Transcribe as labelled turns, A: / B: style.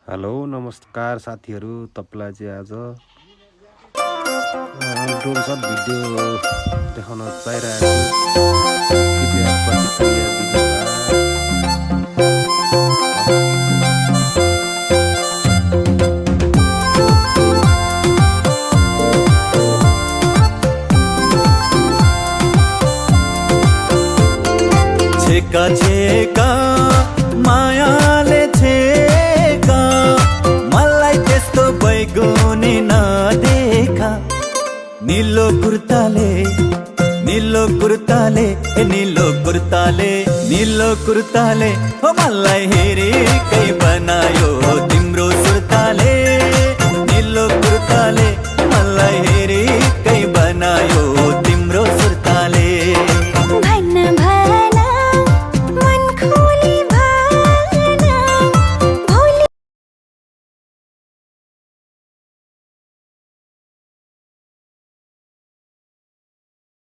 A: Hello नमस्कार साथीहरू, तपाईँलाई चाहिँ आज ड्रोन शट भिडियो देखाउन चाहिरहेको छु। कृपया प्रतिक्रिया दिनुहोला।
B: छेका छेका मायाले छेका मलाई त्यस्तो बैगुनी नदेखा। नीलो कुर्ताले नीलो कुर्ताले नीलो कुर्ताले नीलो कुर्ताले हो मलाई हेरेकै बनायो